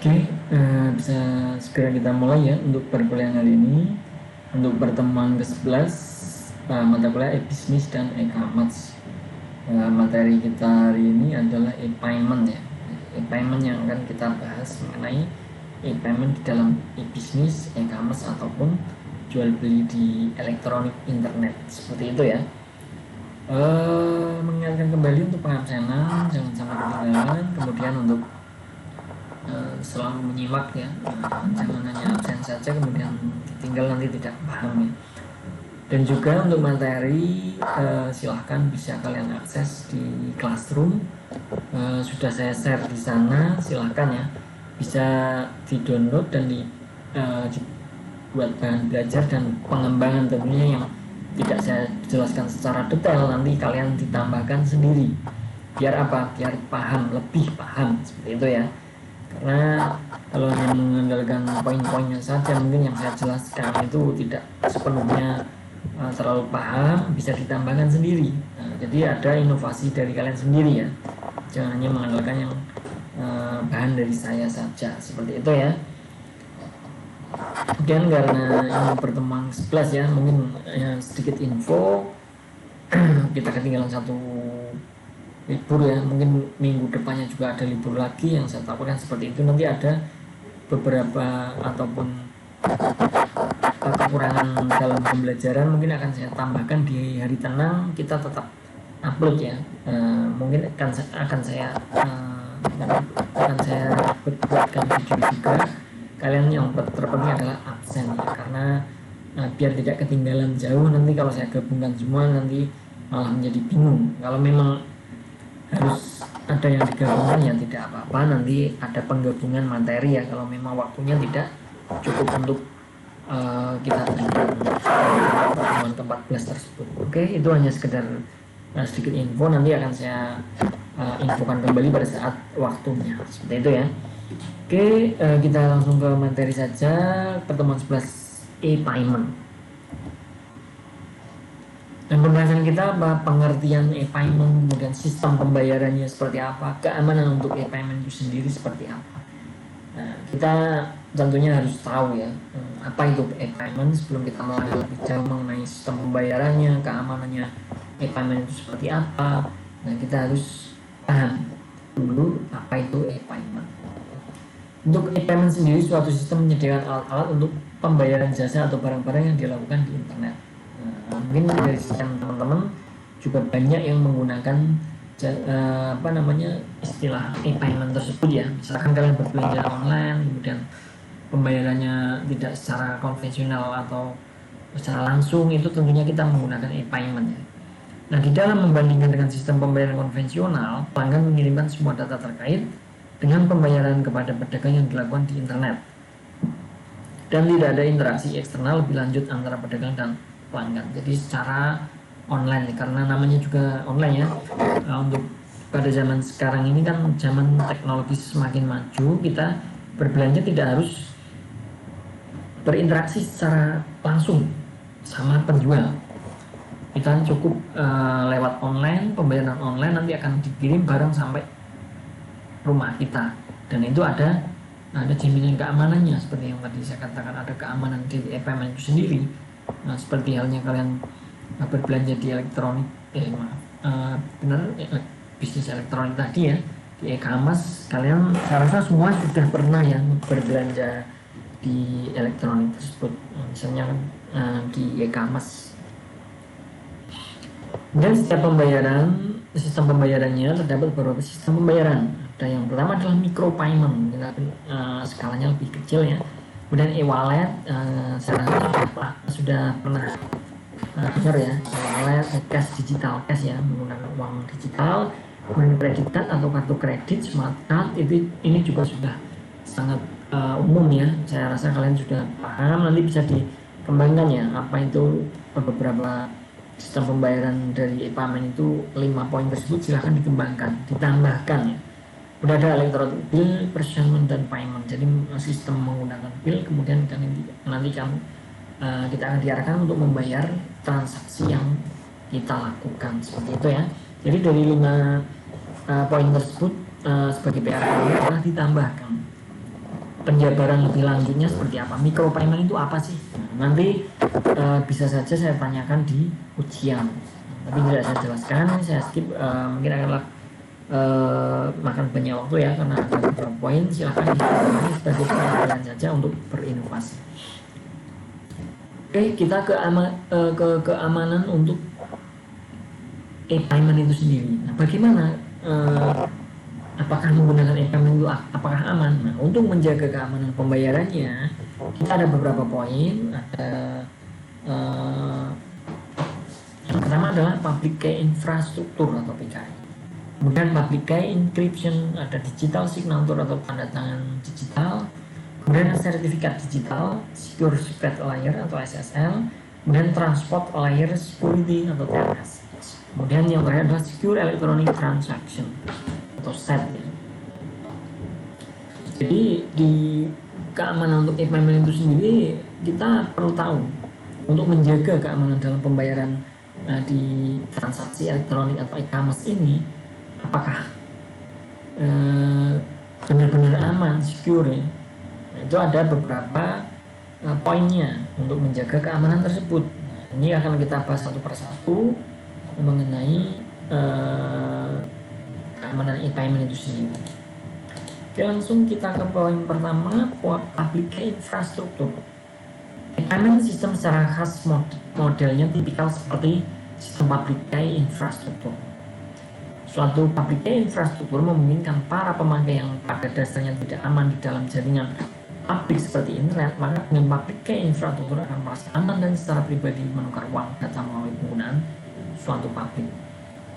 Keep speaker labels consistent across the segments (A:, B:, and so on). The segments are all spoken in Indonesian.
A: Oke, bisa segera kita mulai ya untuk perkuliahan hari ini. Untuk pertemuan ke-11 mata kuliah e-bisnis dan e-commerce. Materi kita hari ini adalah e-payment ya. E-payment yang akan kita bahas mengenai e-payment di dalam e-bisnis, e-commerce ataupun jual beli di elektronik internet. Seperti itu ya. Mengingatkan kembali untuk pengabsenan, jangan sampai ketinggalan. Kemudian untuk selalu menyimak ya, jangan hanya absen saja kemudian ditinggal nanti tidak paham ya. Dan juga untuk materi silahkan bisa kalian akses di Classroom, sudah saya share di sana, silahkan ya, bisa di download dan dibuat bahan belajar dan pengembangan tentunya yang tidak saya jelaskan secara detail, nanti kalian ditambahkan sendiri biar apa, biar paham, lebih paham seperti itu ya. Karena kalau hanya mengandalkan poin-poinnya saja mungkin yang saya jelaskan itu tidak sepenuhnya terlalu paham, bisa ditambahkan sendiri. Jadi ada inovasi dari kalian sendiri ya, jangan hanya mengandalkan yang bahan dari saya saja, seperti itu ya. Kemudian karena ini pertemuan 11 ya, mungkin sedikit info. Kita ketinggalan satu libur ya, mungkin minggu depannya juga ada libur lagi. Yang saya tawarkan seperti itu, nanti ada beberapa ataupun kekurangan dalam pembelajaran mungkin akan saya tambahkan di hari tenang. Kita tetap upload ya, mungkin akan saya buatkan video juga. Kalian yang terpenting adalah absen ya, karena biar tidak ketinggalan jauh. Nanti kalau saya gabungkan semua nanti malah menjadi bingung. Kalau memang harus ada yang digabungkan ya tidak apa-apa, nanti ada penggabungan materi ya kalau memang waktunya tidak cukup untuk kita pertemuan ke-14 tersebut. Oke, itu hanya sekedar sedikit info, nanti akan saya infokan kembali pada saat waktunya, seperti itu ya. Oke, kita langsung ke materi saja. Pertemuan 11 e-payment. Dan pembahasan kita apa? Pengertian e-payment, kemudian sistem pembayarannya seperti apa, keamanan untuk e-payment itu sendiri seperti apa. Nah, kita tentunya harus tahu ya, apa itu e-payment sebelum kita melangkah lebih jauh mengenai sistem pembayarannya, keamanannya e-payment itu seperti apa. Nah, kita harus paham dulu apa itu e-payment. Untuk e-payment sendiri suatu sistem menyediakan alat-alat untuk pembayaran jasa atau barang-barang yang dilakukan di internet. Mungkin dari sekian teman-teman juga banyak yang menggunakan istilah e-payment tersebut ya. Misalkan kalian berbelanja online, kemudian pembayarannya tidak secara konvensional atau secara langsung, itu tentunya kita menggunakan e-payment ya. Nah, di dalam membandingkan dengan sistem pembayaran konvensional, pelanggan mengirimkan semua data terkait dengan pembayaran kepada pedagang yang dilakukan di internet, dan tidak ada interaksi eksternal lebih lanjut antara pedagang dan pelanggan. Jadi secara online, karena namanya juga online ya. Untuk pada zaman sekarang ini kan zaman teknologi semakin maju, kita berbelanja tidak harus berinteraksi secara langsung sama penjual. Kita cukup lewat online, pembayaran online, nanti akan dikirim barang sampai rumah kita, dan itu ada jaminan keamanannya seperti yang tadi saya katakan, ada keamanan di e-payment itu sendiri. Nah, seperti halnya kalian berbelanja di elektronik, bisnis elektronik tadi ya, di e-commerce, kalian saya rasa semua sudah pernah ya berbelanja di elektronik tersebut, misalnya di e-commerce. Dan setiap pembayaran, sistem pembayarannya terdapat beberapa sistem pembayaran. Ada yang pertama adalah micropayment, skalanya lebih kecil ya. Kemudian e-wallet, saya sudah pernah dengar ya, e-wallet, cash, digital cash ya, menggunakan uang digital. Kemudian kredit card atau kartu kredit, smart card, ini juga sudah sangat umum ya. Saya rasa kalian sudah paham, nanti bisa dikembangkan ya, apa itu beberapa sistem pembayaran dari e-payment itu. 5 poin tersebut silahkan dikembangkan, ditambahkan ya. Udah ada electronic bill, prepayments, dan payment. Jadi sistem menggunakan bill, kemudian nanti kita akan diarahkan untuk membayar transaksi yang kita lakukan, seperti itu ya. Jadi dari 5 poin tersebut sebagai PR kalian adalah ditambahkan. penjabaran lebih lanjutnya seperti apa, micropayment itu apa sih? Nah, nanti bisa saja saya tanyakan di ujian, tapi tidak saya jelaskan, saya skip, mungkin akan makan banyak waktu ya karena ada beberapa poin. Silahkan ini sebagai pengetahuan saja untuk berinovasi. Oke, kita ke keamanan untuk e-payment itu sendiri. Nah, bagaimana apakah menggunakan e-payment itu apakah aman? Nah, untuk menjaga keamanan pembayarannya, kita ada beberapa poin. Ada yang pertama adalah public key infrastructure atau PKI. Kemudian public key encryption, ada digital signature atau tanda tangan digital. Kemudian sertifikat digital, secure secret layer atau SSL. Kemudian transport layer security atau TLS. Kemudian yang terakhir adalah secure electronic transaction atau SET. Jadi di keamanan untuk e-payment itu sendiri kita perlu tahu untuk menjaga keamanan dalam pembayaran di transaksi elektronik atau e-commerce ini, apakah benar-benar aman, secure ya. Nah, itu ada beberapa poinnya untuk menjaga keamanan tersebut. Nah, ini akan kita bahas satu persatu mengenai keamanan e-payment itu sendiri. Oke, langsung kita ke poin pertama, public key infrastructure. E-payment sistem secara khas modelnya tipikal seperti sistem public key infrastructure. Suatu public key infrastructure memungkinkan para pemakai yang pada dasarnya tidak aman di dalam jaringan publik seperti internet, maka dengan public key infrastructure akan merasa aman dan secara pribadi menukar uang data melalui penggunaan suatu publik.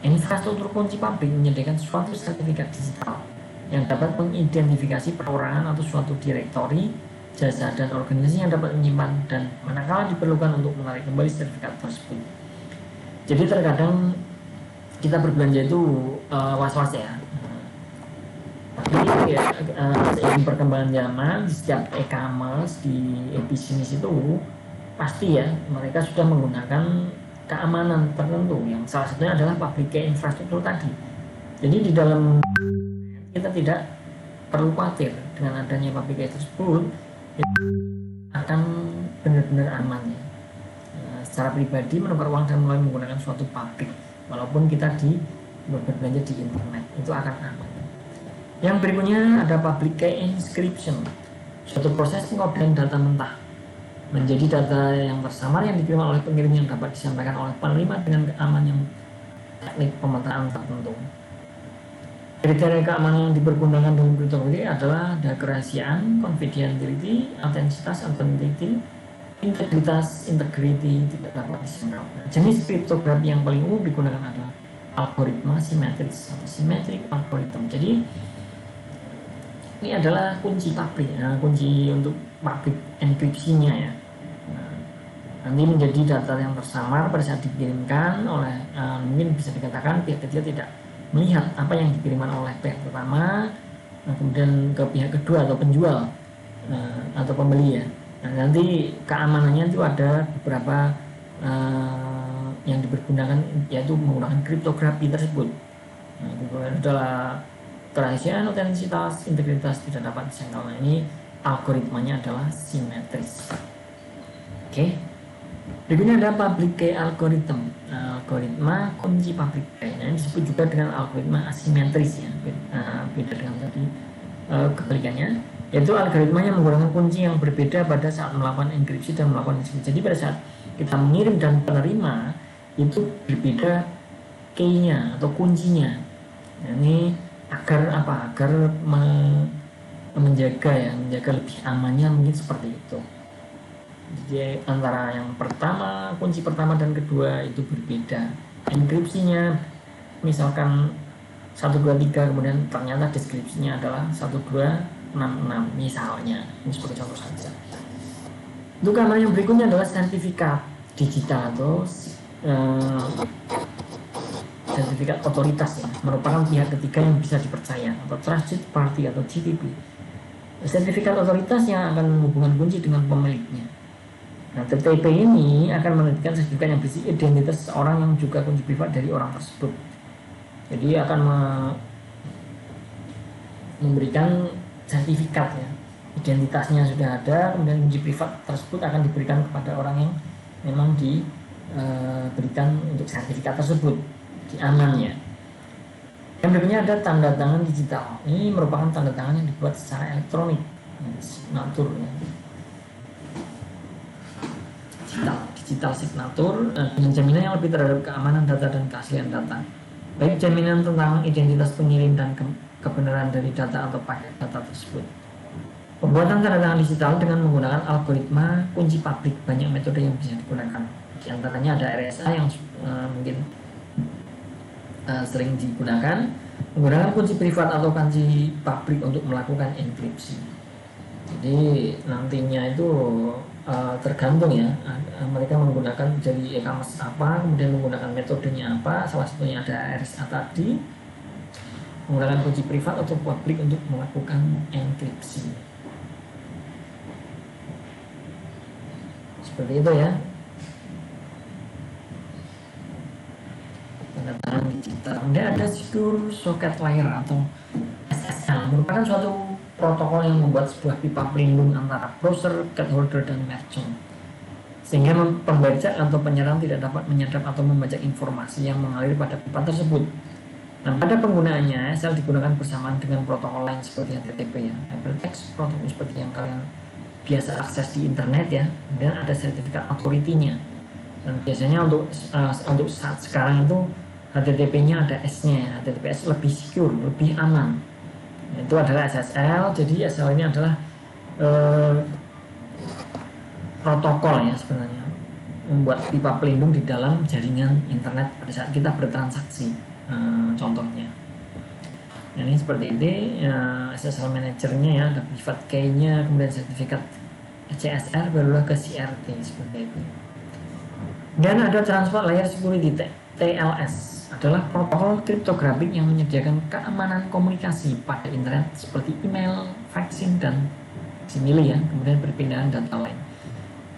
A: Infrastruktur kunci publik menyediakan suatu sertifikat digital yang dapat mengidentifikasi perorangan atau suatu direktori, jasa, dan organisasi yang dapat menyimpan dan manakala diperlukan untuk menarik kembali sertifikat tersebut. Jadi terkadang kita berbelanja itu was-was ya. Tapi ya, seiring perkembangan zaman di setiap e-commerce, di e-business itu pasti ya mereka sudah menggunakan keamanan tertentu yang salah satunya adalah public key infrastructure tadi. Jadi di dalam kita tidak perlu khawatir dengan adanya public key tersebut akan benar-benar aman ya. Secara pribadi menukar uang dan mulai menggunakan suatu publik walaupun kita berbelanja di internet itu akan aman. Yang berikutnya ada public key inscription, suatu proses pengkodean data mentah menjadi data yang tersamar yang dikirim oleh pengirim yang dapat disampaikan oleh penerima dengan keamanan teknik pemetaan tertentu. Kriteria keamanan yang dipergunakan dalam kriptografi adalah ada kerahasiaan, confidentiality, autentisitas, authenticity, integritas, integrity tidak dapat disangkal. Jenis kriptografi yang paling umum digunakan adalah algoritma simetris atau symmetric algorithm. Jadi ini adalah kunci publik, kunci untuk public enkripsinya ya. Nanti menjadi data yang tersamar pada saat dikirimkan oleh mungkin bisa dikatakan pihak ketiga tidak melihat apa yang dikirimkan oleh pihak pertama, kemudian ke pihak kedua atau penjual atau pembeli ya. Nah, nanti keamanannya itu ada beberapa yang dipergunakan yaitu menggunakan kriptografi tersebut. Nah, itu adalah kerahasiaan, autentisitas, integritas tidak dapat disangkal. Nah, ini algoritmanya adalah simetris. Oke. Berikutnya ada public key algorithm, algoritma kunci public key. Nah, ini disebut juga dengan algoritma asimetris ya, beda dengan tadi kebalikannya, yaitu algoritma yang menggunakan kunci yang berbeda pada saat melakukan enkripsi dan melakukan enkripsi. Jadi pada saat kita mengirim dan penerima itu berbeda key-nya atau kuncinya. Nah, ini agar apa? Agar menjaga lebih amannya mungkin seperti itu. Jadi antara yang pertama, kunci pertama dan kedua itu berbeda. Enkripsinya misalkan 123 kemudian ternyata deskripsinya adalah 1266 misalnya. Ini sebagai contoh saja. Untuk keamanan yang berikutnya adalah sertifikat digital atau sertifikat otoritas ya, merupakan pihak ketiga yang bisa dipercaya atau trusted party atau TPP. Sertifikat otoritas yang akan menghubungkan kunci dengan pemiliknya. Nah, TTP ini akan menentukan sertifikat yang berisi identitas seseorang yang juga kunci privat dari orang tersebut. Jadi akan memberikan sertifikat ya identitasnya sudah ada, kemudian kunci privat tersebut akan diberikan kepada orang yang memang diberikan untuk sertifikat tersebut, aman ya. Yang berikutnya ada tanda tangan digital. Ini merupakan tanda tangan yang dibuat secara elektronik, signatur ya. Digital signatur dengan jaminan yang lebih terhadap keamanan data dan keaslian data. Baik jaminan tentang identitas pengirim dan kebenaran dari data atau paket data tersebut. Pembuatan tanda tangan digital dengan menggunakan algoritma kunci publik, banyak metode yang bisa digunakan. Di antaranya ada RSA yang mungkin sering digunakan, menggunakan kunci privat atau kunci publik untuk melakukan enkripsi. Jadi nantinya itu tergantung ya, mereka menggunakan dari e-commerce apa, kemudian menggunakan metodenya apa. Salah satunya ada RSA tadi, menggunakan kunci privat atau publik untuk melakukan enkripsi. Seperti itu ya. Tanda tangan digital. Kemudian ada Secure Socket Layer atau SSL, merupakan suatu protokol yang membuat sebuah pipa pelindung antara browser, cat holder, dan merchant, sehingga pembajak atau penyerang tidak dapat menyadap atau membaca informasi yang mengalir pada pipa tersebut. Nah, pada penggunaannya, SSL digunakan bersamaan dengan protokol lain seperti HTTP ya, Hypertext Protocol seperti yang kalian biasa akses di internet ya. Kemudian ada sertifikat authority-nya. Dan biasanya untuk saat sekarang itu HTTP-nya ada S-nya, HTTPS lebih secure, lebih aman. Itu adalah SSL. Jadi SSL ini adalah protokol ya sebenarnya, membuat pipa pelindung di dalam jaringan internet pada saat kita bertransaksi. Contohnya ini seperti ini, SSL manajernya ya, ada private key-nya, kemudian sertifikat CSR, barulah ke CRT seperti itu. Dan ada transport layer security, TLS, adalah protokol kriptografik yang menyediakan keamanan komunikasi pada internet seperti email, faxing, dan simili ya, kemudian perpindahan data lain.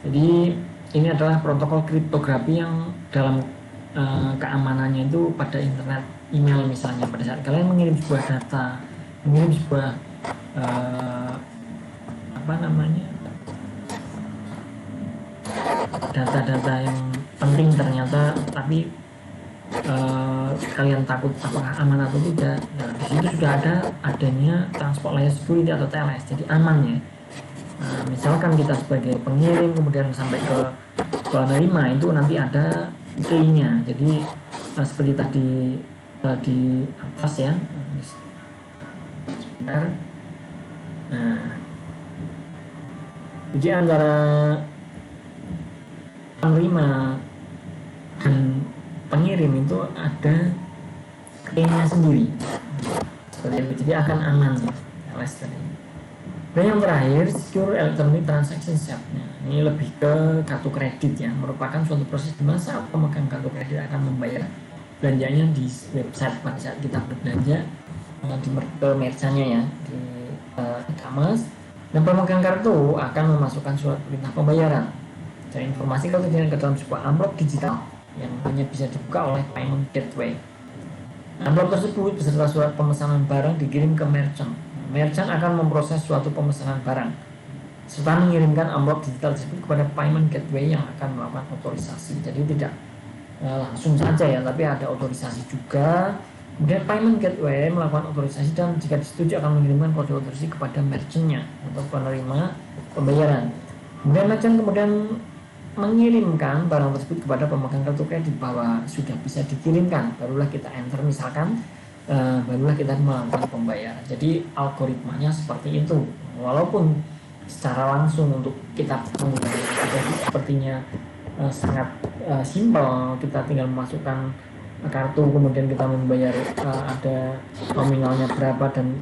A: Jadi ini adalah protokol kriptografi yang dalam keamanannya itu pada internet, email misalnya, pada saat kalian mengirim sebuah data, mengirim sebuah data-data yang penting ternyata, tapi kalian takut apakah aman atau tidak. Nah, di situ sudah adanya transport layer security atau TLS, jadi aman ya. Nah, misalkan kita sebagai pengirim kemudian sampai ke penerima, itu nanti ada key-nya. Jadi seperti tadi di atas ya. Sebentar. Nah, jadi antara penerima dan pengirim itu ada key-nya sendiri. Seperti itu, jadi akan aman ya, TLS tadi. Dan yang terakhir, Secure Electronic Transaction Set-nya. Ini lebih ke kartu kredit ya, merupakan suatu proses di mana saat pemegang kartu kredit akan membayar belanjanya di website pada saat kita berbelanja di merchant-nya ya, di e-commerce. Dan pemegang kartu akan memasukkan surat perintah pembayaran dan informasi kartu ke dalam sebuah amplop digital yang hanya bisa dibuka oleh payment gateway. Amplop tersebut beserta surat pemesanan barang dikirim ke merchant. Merchant akan memproses suatu pemesanan barang serta mengirimkan amplop digital tersebut kepada payment gateway yang akan melakukan otorisasi. Jadi tidak langsung saja ya, tapi ada otorisasi juga. Kemudian payment gateway melakukan otorisasi dan jika disetujui akan mengirimkan kode otorisasi kepada merchantnya atau penerima pembayaran. Kemudian merchant kemudian mengirimkan barang tersebut kepada pemegang kartu kredit bahwa sudah bisa dikirimkan, barulah kita enter misalkan, barulah kita melakukan pembayaran. Jadi algoritmanya seperti itu, walaupun secara langsung untuk kita menggunakan sepertinya sangat simpel. Kita tinggal memasukkan kartu kemudian kita membayar, ada nominalnya berapa dan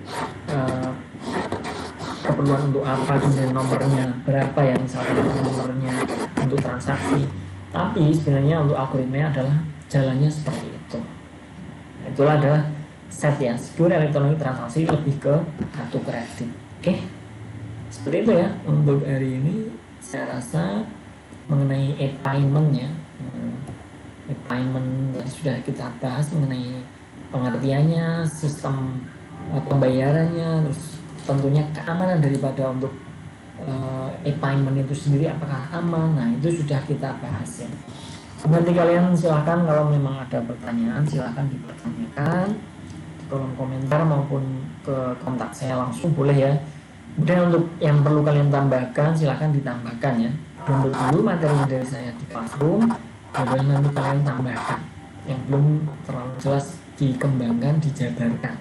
A: keperluan untuk apa, kemudian nomornya berapa ya, misalkan nomornya untuk transaksi. Tapi sebenarnya untuk algoritmanya adalah jalannya seperti itu. Itulah adalah set ya, Secure Electronic Transaksi lebih ke kartu kredit. Oke, seperti itu ya untuk hari ini. Saya rasa mengenai e-payment ya, e-payment tadi sudah kita bahas mengenai pengertiannya, sistem pembayarannya, terus tentunya keamanan daripada untuk e-payment itu sendiri apakah aman. Nah, itu sudah kita bahas ya. Nanti kalian silahkan kalau memang ada pertanyaan silahkan dipertanyakan di kolom komentar maupun ke kontak saya langsung boleh ya. Kemudian untuk yang perlu kalian tambahkan silahkan ditambahkan ya. Download dulu materi dari saya di Classroom, kemudian nanti kalian tambahkan yang belum terlalu jelas dikembangkan, dijabarkan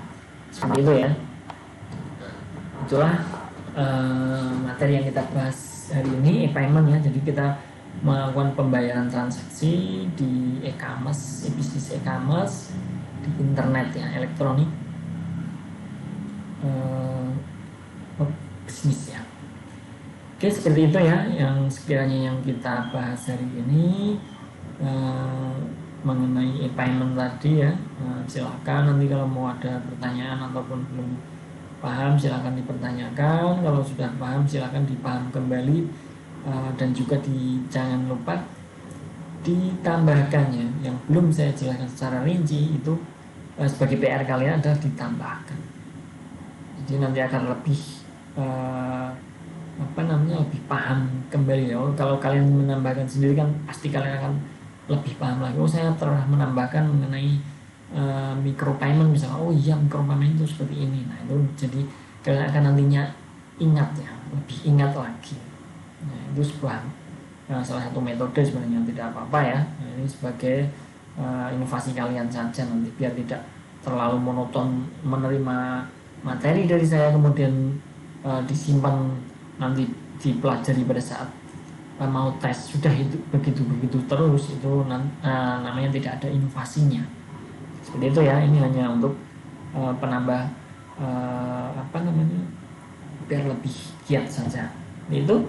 A: seperti itu ya. Itulah materi yang kita bahas hari ini, e-payment ya. Jadi kita melakukan pembayaran transaksi di e-commerce, bisnis e-commerce di internet ya, elektronik bisnis ya. Oke, seperti itu ya yang sekiranya yang kita bahas hari ini mengenai e-payment tadi ya. Silakan nanti kalau mau ada pertanyaan ataupun belum paham silakan dipertanyakan, kalau sudah paham silakan dipaham kembali, dan juga jangan lupa ditambahkannya yang belum saya jelaskan secara rinci itu sebagai PR kalian adalah ditambahkan. Jadi nanti akan lebih lebih paham kembali ya. Kalau kalian menambahkan sendiri kan pasti kalian akan lebih paham lagi. Oh, saya telah menambahkan mengenai micropayment misalnya. Oh iya, micropayment itu seperti ini. Nah, itu jadi kalian akan nantinya ingat ya, lebih ingat lagi. Nah, itu sebuah salah satu metode sebenarnya, tidak apa-apa ya. Nah, ini sebagai inovasi kalian saja nanti biar tidak terlalu monoton menerima materi dari saya kemudian disimpan nanti dipelajari pada saat mau tes sudah itu begitu terus, itu namanya tidak ada inovasinya. Seperti itu ya. Ini hanya untuk penambah biar lebih giat saja. Itu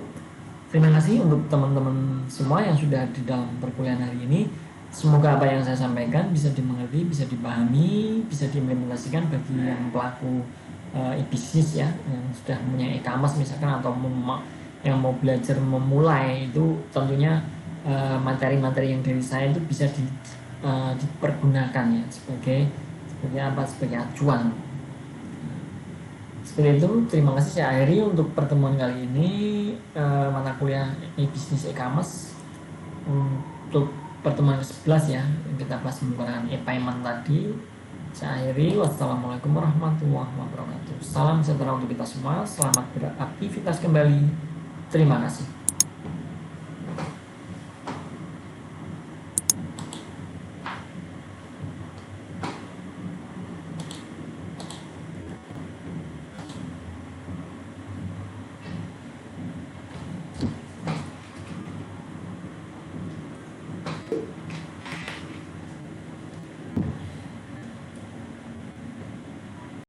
A: terima kasih untuk teman-teman semua yang sudah di dalam perkuliahan hari ini. Semoga apa yang saya sampaikan bisa dimengerti, bisa dipahami, bisa diimplementasikan bagi yang pelaku e-bisnis ya, yang sudah punya e-commerce misalkan, atau yang mau belajar memulai. Itu tentunya materi-materi yang dari saya itu bisa dipergunakan ya sebagai acuan. Seperti itu, terima kasih. Saya akhiri untuk pertemuan kali ini mata kuliah e-bisnis e-commerce untuk pertemuan ke-11 ya, yang kita bahas menggunakan e-payment tadi. Saya akhiri. Wassalamualaikum warahmatullahi wabarakatuh. Salam sejahtera untuk kita semua. Selamat beraktivitas kembali. Terima kasih.